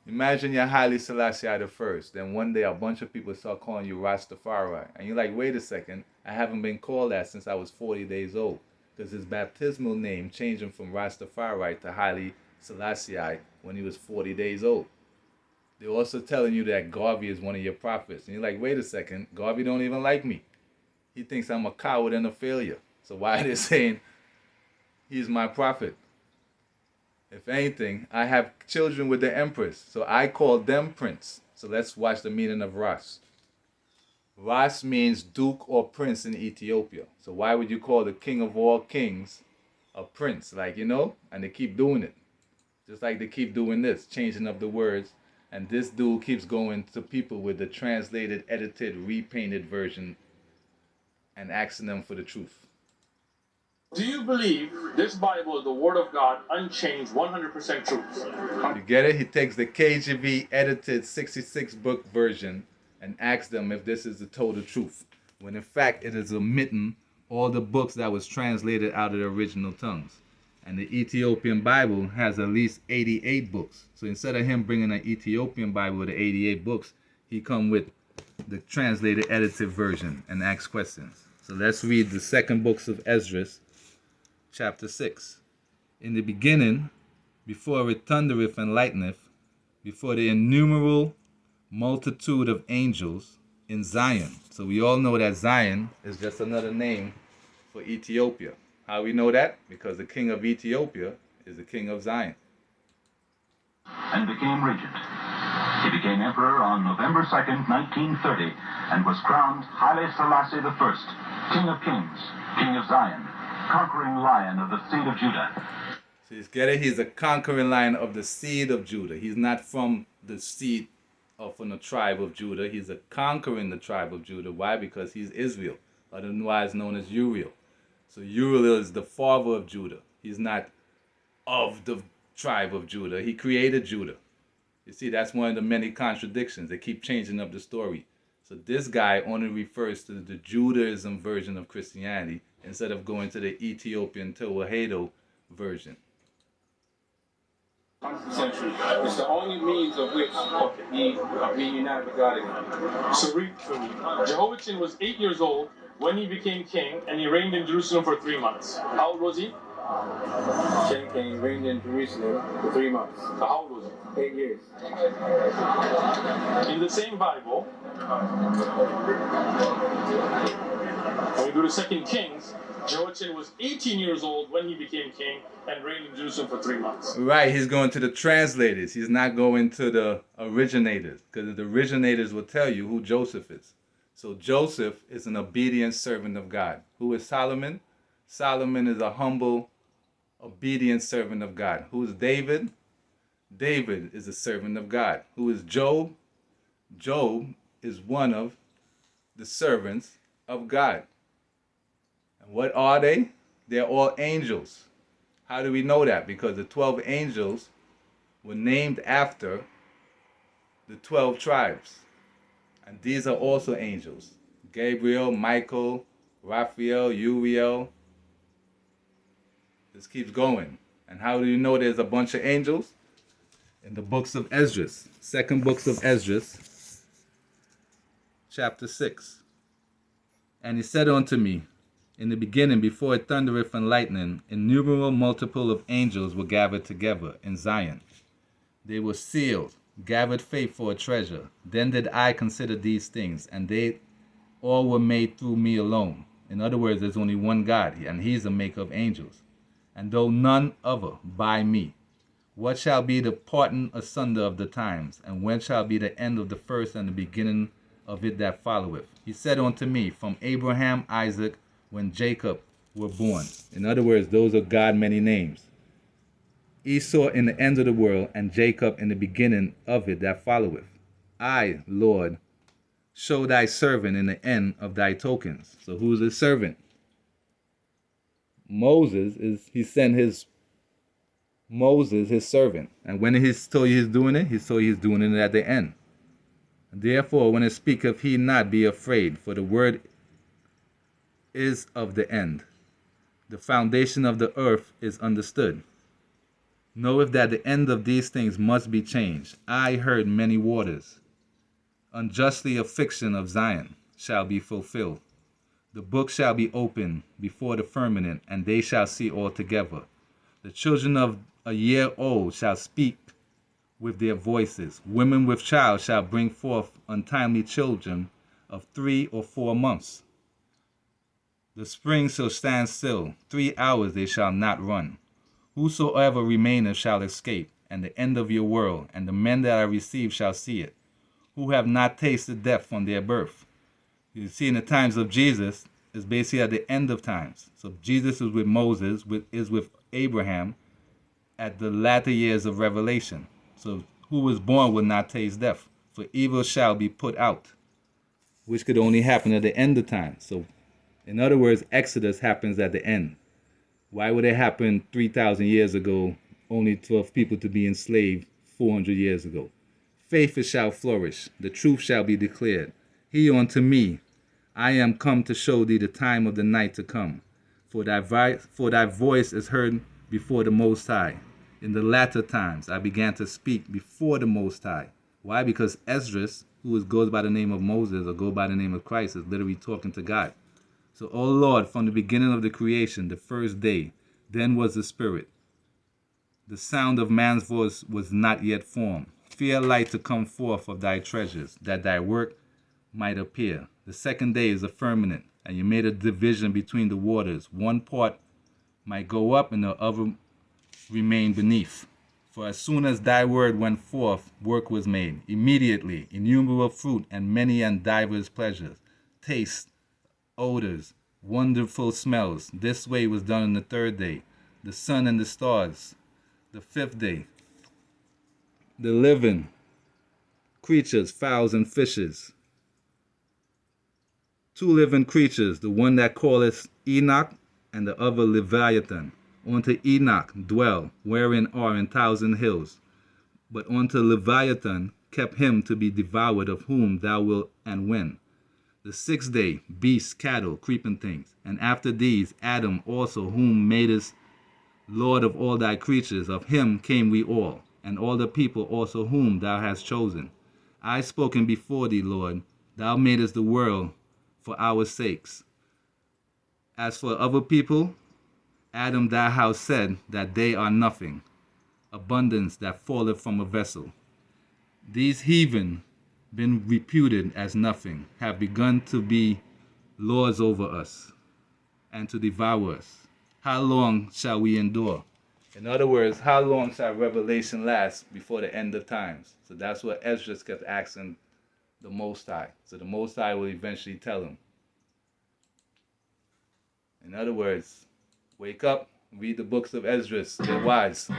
Imagine you're Haile Selassie the first. Then one day a bunch of people start calling you Rastafari. And you're like, wait a second, I haven't been called that since I was 40 days old. Because his baptismal name changed him from Rastafari to Haile Selassie when he was 40 days old. They're also telling you that Garvey is one of your prophets. And you're like, wait a second, Garvey don't even like me. He thinks I'm a coward and a failure. So why are they saying he's my prophet? If anything, I have children with the empress, so I call them prince. So let's watch the meaning of Ras. Ras means duke or prince in Ethiopia. So why would you call the king of all kings a prince? Like, and they keep doing it. Just like they keep doing this, changing up the words. And this dude keeps going to people with the translated, edited, repainted version and asking them for the truth. Do you believe this Bible is the Word of God, unchanged, 100% truth? You get it? He takes the KJV edited 66-book version and asks them if this is the total truth, when in fact it is omitting all the books that was translated out of the original tongues. And the Ethiopian Bible has at least 88 books. So instead of him bringing an Ethiopian Bible with the 88 books, he come with the translated edited version and asks questions. So let's read the second books of Esdras, chapter 6. In the beginning, before it thundereth and lighteneth, before the innumerable multitude of angels in Zion. So we all know that Zion is just another name for Ethiopia. How we know that? Because the king of Ethiopia is the king of Zion. And became regent. He became emperor on November 2nd, 1930, and was crowned Haile Selassie I, King of Kings, King of Zion, conquering lion of the seed of Judah. So you get it? He's a conquering lion of the seed of Judah. He's not from the seed or from the tribe of Judah. He's a conquering the tribe of Judah. Why? Because he's Israel, otherwise known as Uriel. So Uriel is the father of Judah. He's not of the tribe of Judah. He created Judah. You see, that's one of the many contradictions. They keep changing up the story. So this guy only refers to the Judaism version of Christianity instead of going to the Ethiopian Tewahedo version. Century. It's the only means of which he being united with God again. So read for me. Jehoiachin was 8 years old when he became king, and he reigned in Jerusalem for 3 months. How old was he? King reigned in Jerusalem for 3 months. So how old was he? 8 years. In the same Bible, when we go to 2 Kings, Jehoiachin was 18 years old when he became king and reigned in Jerusalem for 3 months. Right, he's going to the translators. He's not going to the originators, because the originators will tell you who Joseph is. So Joseph is an obedient servant of God. Who is Solomon? Solomon is a humble, obedient servant of God. Who is David? David is a servant of God. Who is Job? Job is one of the servants of God. And what are they? They're all angels. How do we know that? Because the 12 angels were named after the 12 tribes. And these are also angels. Gabriel, Michael, Raphael, Uriel. This keeps going. And how do you know there's a bunch of angels? In the books of Esdras. Second books of Esdras, chapter 6. And he said unto me, in the beginning, before it thundereth and lightning, innumerable multiple of angels were gathered together in Zion. They were sealed, gathered faith for a treasure. Then did I consider these things, and they all were made through me alone. In other words, there's only one God, and he's the maker of angels. And though none other by me, what shall be the parting asunder of the times, and when shall be the end of the first and the beginning of it that followeth? He said unto me, from Abraham, Isaac, when Jacob were born. In other words, those are God many names. Esau in the end of the world, and Jacob in the beginning of it that followeth. I, Lord, show thy servant in the end of thy tokens. So who's his servant? He sent Moses, his servant. And when he told you he's doing it, he told you he's doing it at the end. Therefore, when it speaketh, he not be afraid, for the word is of the end. The foundation of the earth is understood. knoweth that the end of these things must be changed. I heard many waters. Unjustly a fiction of Zion shall be fulfilled. The book shall be opened before the firmament, and they shall see all together. The children of a year old shall speak with their voices. Women with child shall bring forth untimely children of 3 or 4 months. The spring shall stand still, 3 hours they shall not run. Whosoever remaineth shall escape, and the end of your world, and the men that I receive shall see it, who have not tasted death from their birth. You see, in the times of Jesus, is basically at the end of times. So Jesus is with Moses, is with Abraham at the latter years of Revelation. So who was born will not taste death, for evil shall be put out, which could only happen at the end of time. So in other words, Exodus happens at the end. Why would it happen 3,000 years ago, only for people to be enslaved 400 years ago? Faith shall flourish, the truth shall be declared. Hear unto me, I am come to show thee the time of the night to come. For thy voice is heard before the Most High. In the latter times I began to speak before the Most High. Why? Because Esdras, who goes by the name of Moses or go by the name of Christ, is literally talking to God. So, O Lord, from the beginning of the creation, the first day, then was the Spirit. The sound of man's voice was not yet formed. Fear light to come forth of thy treasures, that thy work might appear. The second day is the firmament, and you made a division between the waters. One part might go up, and the other remain beneath. For as soon as thy word went forth, work was made. Immediately, innumerable fruit and many and divers pleasures, taste, odors, wonderful smells. This way was done on the third day. The sun and the stars, the fifth day. The living creatures, fowls and fishes. 2 living creatures, the one that calleth Enoch and the other Leviathan. Unto Enoch dwell, wherein are 1,000 hills. But unto Leviathan kept him to be devoured, of whom thou wilt and when. The 6th day, beasts, cattle, creeping things. And after these, Adam also, whom madest Lord of all thy creatures, of him came we all, and all the people also whom thou hast chosen. I spoken before thee, Lord, thou madest the world for our sakes. As for other people, Adam thou hast said that they are nothing, abundance that falleth from a vessel. These heathen, been reputed as nothing, have begun to be lords over us and to devour us. How long shall we endure? In other words, how long shall revelation last before the end of times? So that's what Ezra kept asking the Most High. So the Most High will eventually tell him. In other words, wake up, read the books of Ezra, get wise.